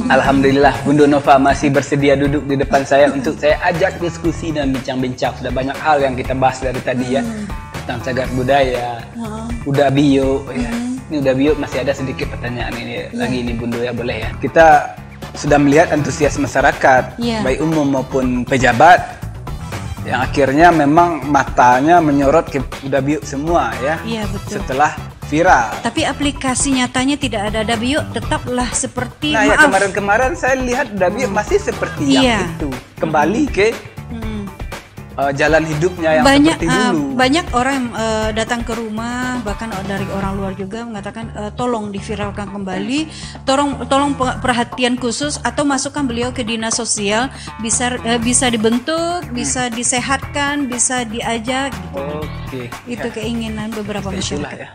Alhamdulillah, Bunda Nova masih bersedia duduk di depan saya untuk saya ajak diskusi dan bincang-bincang. Sudah banyak hal yang kita bahas dari tadi ya, tentang cagar budaya, udah bio ya. Ini udah bio, masih ada sedikit pertanyaan ini lagi ini Bunda ya, boleh ya. Kita sudah melihat antusias masyarakat, baik umum maupun pejabat, yang akhirnya memang matanya menyorot ke udah bio semua ya. Iya betul. Setelah viral. Tapi aplikasi nyatanya tidak ada Dabio, tetaplah seperti ya kemarin-kemarin saya lihat Dabio masih seperti yang itu, kembali ke jalan hidupnya yang seperti dulu. Banyak orang yang datang ke rumah, bahkan dari orang luar juga mengatakan tolong diviralkan kembali, tolong perhatian khusus atau masukkan beliau ke dinas sosial, bisa dibentuk, bisa disehatkan, bisa diajak. Gitu. Itu keinginan beberapa masyarakat. Ya.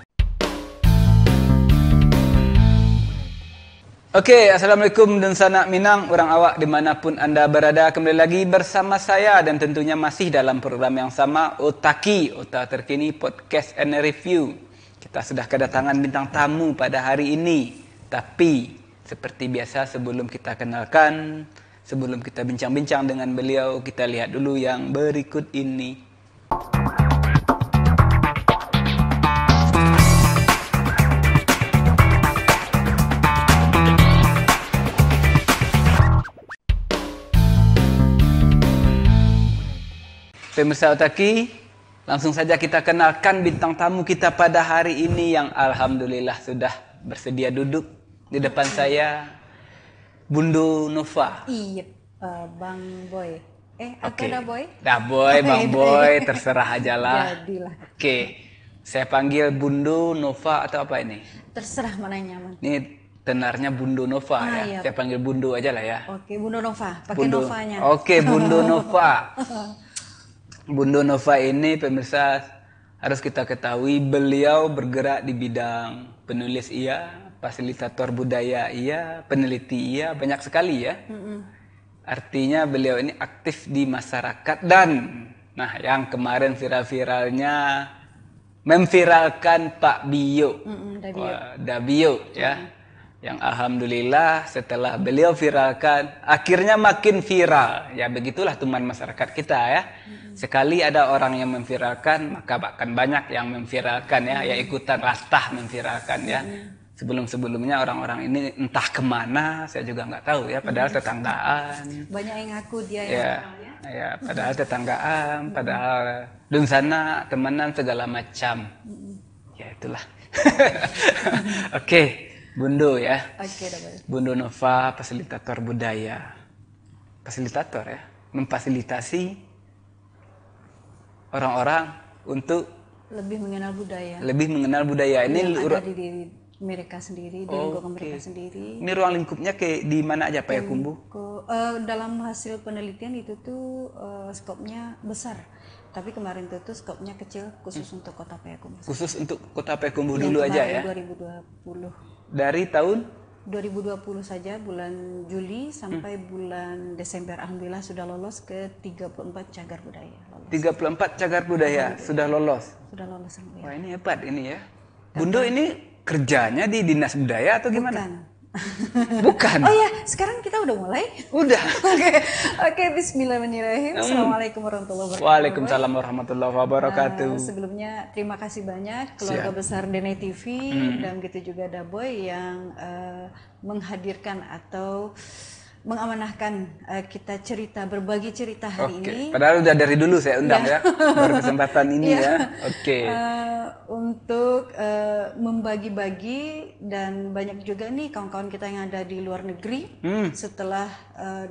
Oke, Assalamualaikum dan sanak minang orang awak dimanapun anda berada. Kembali lagi bersama saya dan tentunya masih dalam program yang sama, Otaki, Otak Terkini Podcast and Review. Kita sudah kedatangan bintang tamu pada hari ini. Tapi seperti biasa sebelum kita kenalkan, sebelum kita bincang-bincang dengan beliau, kita lihat dulu yang berikut ini. Pemirsa Otaki, langsung saja kita kenalkan bintang tamu kita pada hari ini yang alhamdulillah sudah bersedia duduk di depan saya, Bunda Nova. Iya, Bang Boy. Atau Da Boy? Da Boy, Bang Boy, terserah aja lah. Jadilah. Saya panggil Bunda Nova atau apa ini? Terserah mana yang nyaman. Ini tenarnya Bunda Nova ya. Iya. Saya panggil Bunda aja lah ya. Oke, Bunda Nova, pakai Novanya. Oke, Bunda Nova. Bunda Nova ini pemirsa harus kita ketahui beliau bergerak di bidang penulis fasilitator budaya peneliti banyak sekali ya. Artinya beliau ini aktif di masyarakat dan yang kemarin viral-viralnya memviralkan Pak Bio. Dabio ya. Yang alhamdulillah setelah beliau viralkan akhirnya makin viral. Ya begitulah teman masyarakat kita ya. Sekali ada orang yang memviralkan maka bahkan banyak yang memviralkan ya ikutan ratah memviralkan ya. Sebelum-sebelumnya orang-orang ini entah kemana saya juga nggak tahu ya, padahal tetanggaan. Banyak yang ngaku dia ya padahal tetanggaan, padahal dun sana temenan segala macam. Ya itulah. Oke. Bundo ya. Bunda Nova, fasilitator budaya. Fasilitator ya, memfasilitasi orang-orang untuk lebih mengenal budaya. Ini ada di diri mereka sendiri, di lingkungan mereka sendiri. Ini ruang lingkupnya di mana aja Pak Yakumbu? Dalam hasil penelitian itu tuh skopnya besar. Tapi kemarin itu tuh skopnya kecil khusus untuk Kota Payakumbuh. Khusus untuk Kota Payakumbuh dulu aja ya. 2020. Dari tahun 2020 saja bulan Juli sampai bulan Desember alhamdulillah sudah lolos ke 34 cagar budaya. 34 cagar budaya sudah lolos. Sudah lolos alhamdulillah. Wah, ini hebat ini ya. Bunda ini kerjanya di Dinas Budaya atau gimana? Bukan. Oh ya, sekarang kita udah mulai. Udah. Oke, bismillahirrahmanirrahim. Assalamualaikum warahmatullahi wabarakatuh. Waalaikumsalam warahmatullahi wabarakatuh. Sebelumnya terima kasih banyak keluarga besar Dene TV dan begitu juga Da Boy yang menghadirkan atau mengamanahkan kita berbagi cerita hari ini. Padahal udah dari dulu saya undang ya, baru kesempatan ini ya. Untuk membagi-bagi dan banyak juga nih kawan-kawan kita yang ada di luar negeri setelah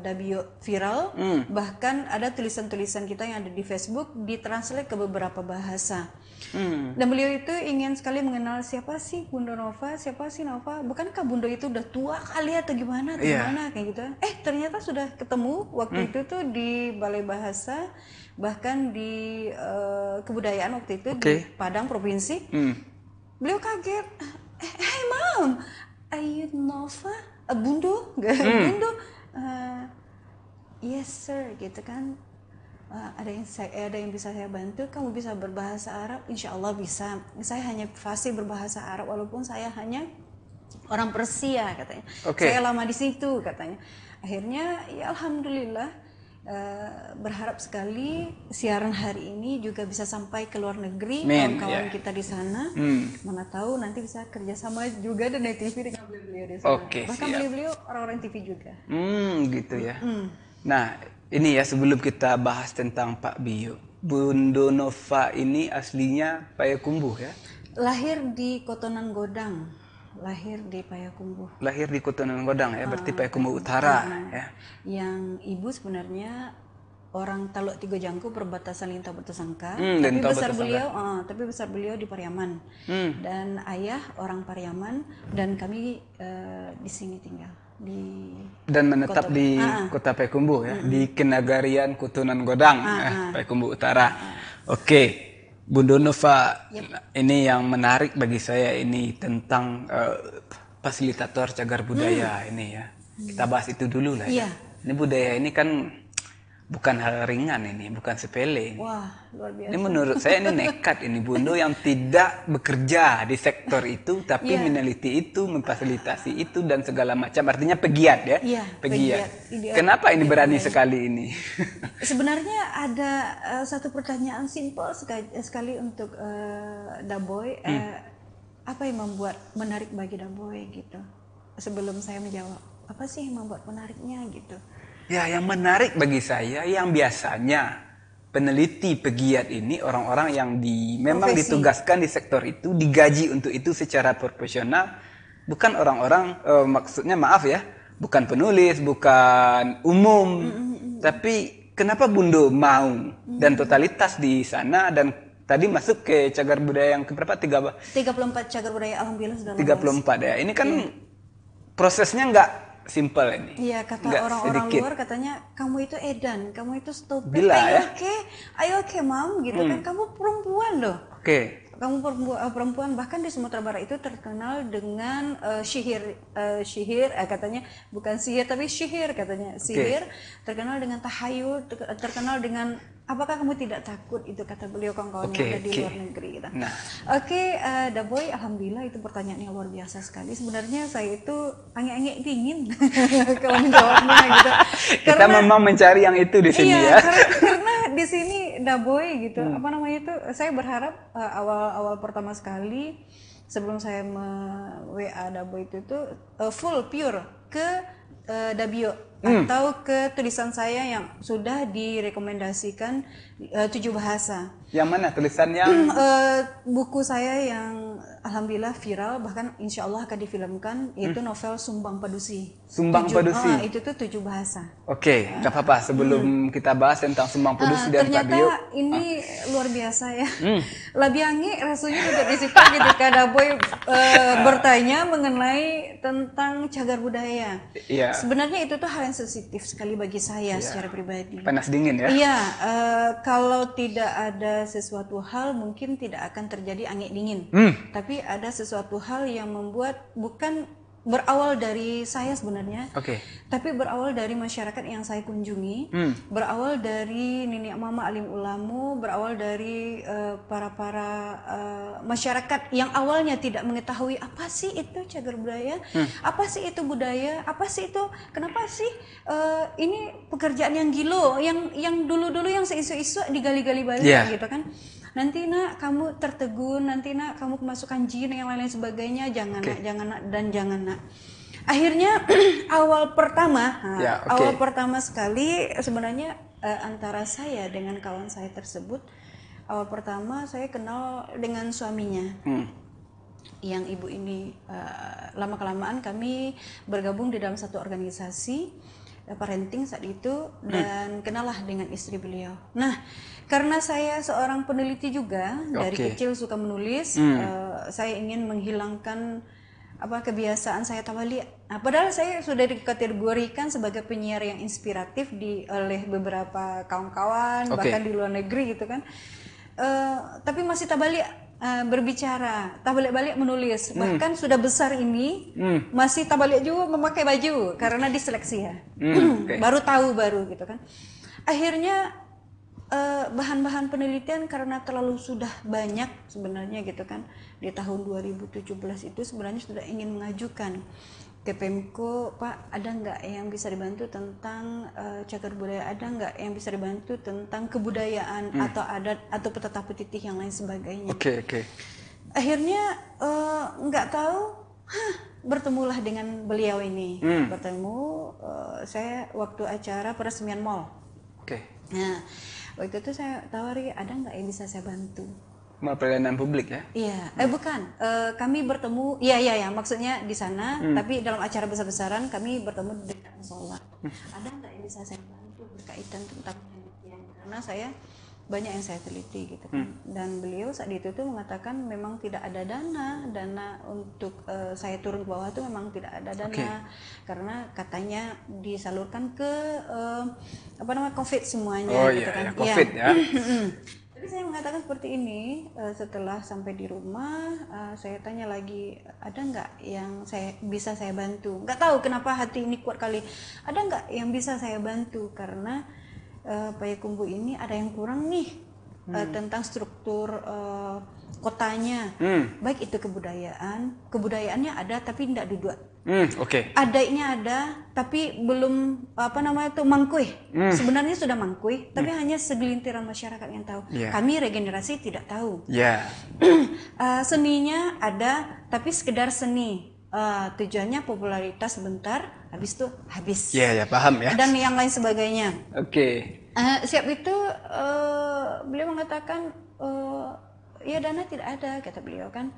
Dabio viral, bahkan ada tulisan-tulisan kita yang ada di Facebook ditranslate ke beberapa bahasa. Dan beliau itu ingin sekali mengenal siapa sih Bunda Nova, siapa sih Nova. Bukankah Bunda itu udah tua kali atau gimana, kayak gitu. Ternyata sudah ketemu waktu itu tuh di Balai Bahasa, bahkan di kebudayaan waktu itu di Padang Provinsi. Beliau kaget, hey mom, are you Nova? Bundo? Bundo? Yes sir, gitu kan. Ada yang bisa saya bantu, kamu bisa berbahasa Arab, insya Allah bisa. Saya hanya fasih berbahasa Arab walaupun saya hanya orang Persia katanya. Oke. Saya lama di situ katanya. Akhirnya ya alhamdulillah berharap sekali siaran hari ini juga bisa sampai ke luar negeri, Amin, kawan-kawan ya. kita di sana. Mana tahu nanti bisa kerjasama juga dengan TV dengan beliau-beliau di sana. Oke, Bahkan siap. beliau-beliau orang-orang TV juga. Gitu ya. Nah, ini ya sebelum kita bahas tentang Pak Bio, Bundo Nova ini aslinya Payakumbuh ya? Lahir di Kotonan Godang. Lahir di Payakumbuh. Lahir di Kotonan Godang ya, berarti Payakumbuh Utara ya. Yang ibu sebenarnya orang Taluk Tigo Jangku, perbatasan Lintau Batu Sangka. Lintau Batu Sangka. Tapi besar beliau di Pariaman. Dan ayah orang Pariaman dan kami di sini tinggal Dan menetap di Kota Payakumbuh ya, di Kenagarian Kotonan Godang, Payakumbuh Utara. Oke. Bundo Nova, ini yang menarik bagi saya ini tentang fasilitator cagar budaya ini ya. Kita bahas itu dulu lah ya. Ini budaya ini kan bukan hal ringan ini, bukan sepele ini. Wah, luar biasa. Ini menurut saya ini nekat ini Bundo yang tidak bekerja di sektor itu tapi meneliti itu, memfasilitasi itu dan segala macam. Artinya pegiat ya. Iya, pegiat. Ideal. Kenapa ini berani sekali ini? Sebenarnya ada satu pertanyaan simpel sekali untuk Daboy. Apa yang membuat menarik bagi Daboy gitu? Sebelum saya menjawab, apa sih yang membuat menariknya gitu? Ya, yang menarik bagi saya yang biasanya peneliti pegiat ini orang-orang yang memang ditugaskan di sektor itu, digaji untuk itu secara profesional, bukan orang-orang maksudnya maaf ya, bukan penulis, bukan umum, tapi kenapa Bundo mau dan totalitas di sana dan tadi masuk ke cagar budaya yang keberapa? 34 cagar budaya alhamdulillah sudah 34 ya. Ini kan prosesnya nggak simple ini. Iya, kata orang-orang luar katanya kamu itu edan, kamu itu stupid. Gila, ayo oke, mam gitu kan, kamu perempuan loh. Oke. Kamu perempuan, bahkan di Sumatera Barat itu terkenal dengan sihir katanya, bukan sihir tapi sihir katanya. Sihir terkenal dengan tahayul, terkenal dengan apakah kamu tidak takut, itu kata beliau kawan-kawan yang ada di luar negeri gitu. Nah. Daboy, alhamdulillah itu pertanyaan yang luar biasa sekali. Sebenarnya saya itu angin-angin dingin kalau menjawabnya gitu. Kita memang mencari yang itu di sini ya. Karena di sini Daboy gitu, apa namanya itu, saya berharap awal pertama sekali sebelum saya WA Daboy itu full pure ke Dabio atau ke tulisan saya yang sudah direkomendasikan 7 bahasa. Yang mana tulisannya? Buku saya yang alhamdulillah viral, bahkan insya Allah akan difilmkan, yaitu novel Sumbang Padusi. Sumbang Padusi. Itu tuh 7 bahasa. Oke, nggak apa-apa. Sebelum kita bahas tentang Sumbang Padusi dan Pak Bio. Ternyata ini luar biasa ya. Labiangi rasanya duduk di situ ketika Daboy bertanya mengenai tentang cagar budaya. Iya. Sebenarnya itu tuh hal yang sensitif sekali bagi saya secara pribadi. Panas dingin ya? Iya, kalau tidak ada sesuatu hal mungkin tidak akan terjadi angin dingin. Tapi ada sesuatu hal yang membuat bukan berawal dari saya sebenarnya, tapi berawal dari masyarakat yang saya kunjungi, berawal dari nenek mama alim ulamu, berawal dari para masyarakat yang awalnya tidak mengetahui apa sih itu cagar budaya, apa sih itu budaya, apa sih itu, kenapa sih ini pekerjaan yang gilo, yang dulu-dulu yang seisu-isu digali-gali balik gitu kan. Nanti nak kamu tertegun, nanti nak kamu kemasukan jin yang lain-lain sebagainya, jangan nak. Akhirnya awal pertama sekali sebenarnya antara saya dengan kawan saya tersebut, awal pertama saya kenal dengan suaminya. Yang ibu ini lama kelamaan kami bergabung di dalam satu organisasi parenting saat itu, dan kenallah dengan istri beliau. Nah, karena saya seorang peneliti juga, dari kecil suka menulis, saya ingin menghilangkan kebiasaan saya tawali. Padahal saya sudah dikategorikan sebagai penyiar yang inspiratif oleh beberapa kawan-kawan, bahkan di luar negeri gitu kan. Tapi masih tabalik berbicara, tabalik-balik menulis. Bahkan sudah besar ini masih tabalik juga memakai baju karena diseleksi ya. Baru gitu kan. Akhirnya bahan-bahan penelitian karena terlalu sudah banyak sebenarnya gitu kan. Di tahun 2017 itu sebenarnya sudah ingin mengajukan ke Pemko, Pak, ada nggak yang bisa dibantu tentang cagar budaya, ada nggak yang bisa dibantu tentang kebudayaan atau adat atau petata petitih yang lain sebagainya. Oke. Akhirnya nggak tahu, bertemulah dengan beliau ini. Bertemu saya waktu acara peresmian mall. Oke. Nah, waktu itu saya tawari, ada nggak yang bisa saya bantu? Mal pelayanan publik ya? Iya, bukan. Kami bertemu, iya, maksudnya di sana, tapi dalam acara besar-besaran kami bertemu di dekat musola. Ada nggak yang bisa saya bantu berkaitan tentang penelitian? Karena saya banyak yang saya teliti gitu kan. Dan beliau saat itu tuh mengatakan memang tidak ada dana untuk saya turun ke bawah tuh memang tidak ada dana, karena katanya disalurkan ke COVID semuanya gitu kan. COVID ya. Tapi saya mengatakan seperti ini, setelah sampai di rumah, saya tanya lagi, ada nggak yang bisa saya bantu? Nggak tahu kenapa hati ini kuat kali. Ada nggak yang bisa saya bantu? Karena Payakumbuh ini ada yang kurang nih tentang struktur kotanya. Baik itu kebudayaannya ada tapi tidak duduk. Adanya ada tapi belum mangkuih. Sebenarnya sudah mangkuih, tapi hanya segelintiran masyarakat yang tahu. Kami regenerasi tidak tahu. Seninya ada tapi sekedar seni. Tujuannya popularitas sebentar, habis itu habis. Paham ya. Dan yang lain sebagainya. Siap itu beliau mengatakan, ya dana tidak ada, kata beliau kan.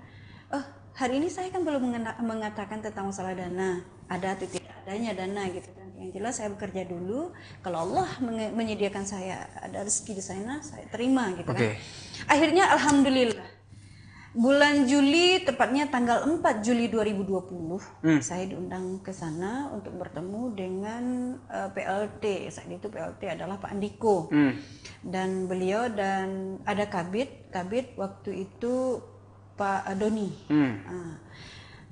Hari ini saya kan belum mengatakan tentang masalah dana, ada atau tidak adanya dana gitu kan. Yang jelas saya bekerja dulu, kalau Allah menyediakan saya ada rezeki di sana, saya terima gitu kan. Akhirnya alhamdulillah bulan Juli, tepatnya tanggal 4 Juli 2020, saya diundang ke sana untuk bertemu dengan PLT. Saat itu PLT adalah Pak Andiko. Dan beliau dan ada Kabid waktu itu Pak Doni.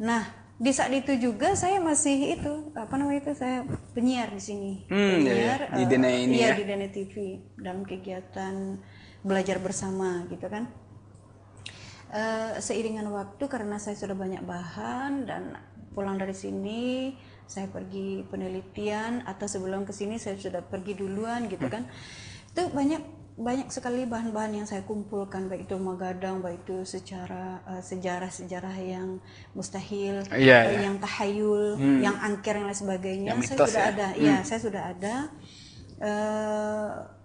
Nah, di saat itu juga saya masih saya penyiar di sini. Penyiar di Dene ini di Dene TV dalam kegiatan belajar bersama gitu kan. Seiringan waktu karena saya sudah banyak bahan dan pulang dari sini saya pergi penelitian atau sebelum ke sini saya sudah pergi duluan gitu kan. Itu banyak sekali bahan-bahan yang saya kumpulkan, baik itu Magadang, baik itu secara sejarah-sejarah yang mustahil, yang tahayul, yang angker yang lain sebagainya. Saya sudah ada. Saya sudah ada.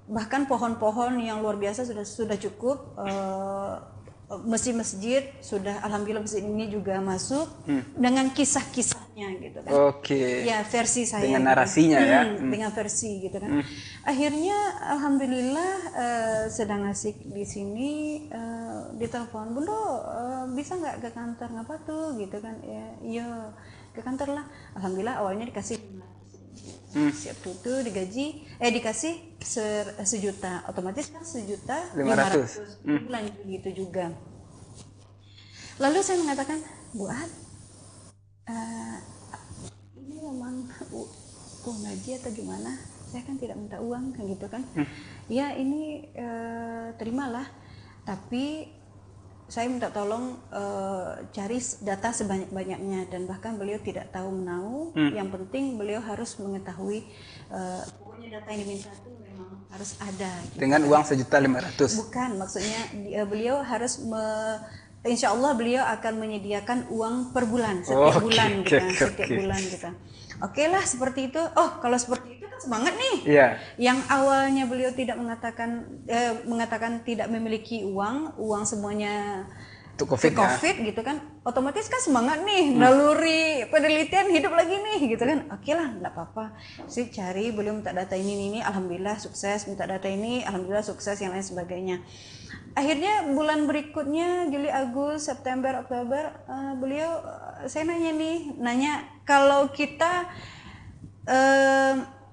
Bahkan pohon-pohon yang luar biasa sudah cukup. Masjid sudah, alhamdulillah masjid ini juga masuk dengan kisah-kisahnya gitu kan. Ya, versi saya dengan narasinya gitu. Dengan versi gitu kan. Akhirnya alhamdulillah sedang asik di sini ditelepon, Bundo bisa nggak ke kantor, ngapa tuh gitu kan. Iya ke kantor lah. Alhamdulillah awalnya dikasih siap itu dikasih sejuta, otomatis kan 1.500.000 bulan gitu juga. Lalu saya mengatakan, Bu Ad, ini memang uang gaji atau gimana? Saya kan tidak minta uang kan gitu kan. Ya ini terimalah, tapi saya minta tolong cari data sebanyak-banyaknya, dan bahkan beliau tidak tahu menau. Yang penting beliau harus mengetahui pokoknya data yang diminta itu memang harus ada. Gitu. Dengan uang 1.500.000? Bukan, maksudnya beliau harus insya Allah beliau akan menyediakan uang per bulan, setiap bulan kita. Oke lah seperti itu. Oh kalau seperti itu kan semangat nih. Yang awalnya beliau tidak mengatakan tidak memiliki uang semuanya untuk COVID gitu kan, otomatis kan semangat nih, naluri penelitian hidup lagi nih gitu kan. Oke lah, nggak apa-apa sih, cari, beliau minta data ini, alhamdulillah sukses, minta data ini, alhamdulillah sukses, yang lain sebagainya. Akhirnya bulan berikutnya Juli, Agustus, September, Oktober, beliau saya nanya kalau kita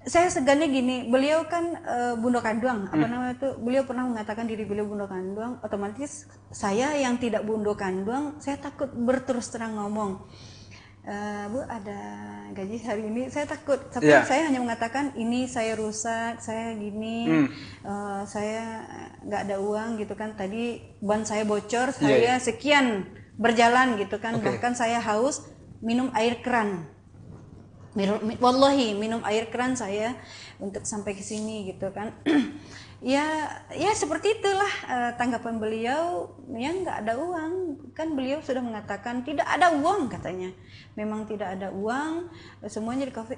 saya segannya gini, beliau kan Bundo Kanduang, beliau pernah mengatakan diri beliau Bundo Kanduang, otomatis saya yang tidak Bundo Kanduang, saya takut berterus terang ngomong. Bu ada gaji hari ini, saya takut, tapi saya hanya mengatakan ini saya rusak, saya gini, saya nggak ada uang gitu kan, tadi ban saya bocor, saya sekian berjalan gitu kan, bahkan saya haus minum air keran, wallahi minum air keran saya untuk sampai ke sini gitu kan. ya seperti itulah tanggapan beliau, ya nggak ada uang kan, beliau sudah mengatakan tidak ada uang katanya, memang tidak ada uang, semuanya di kafe.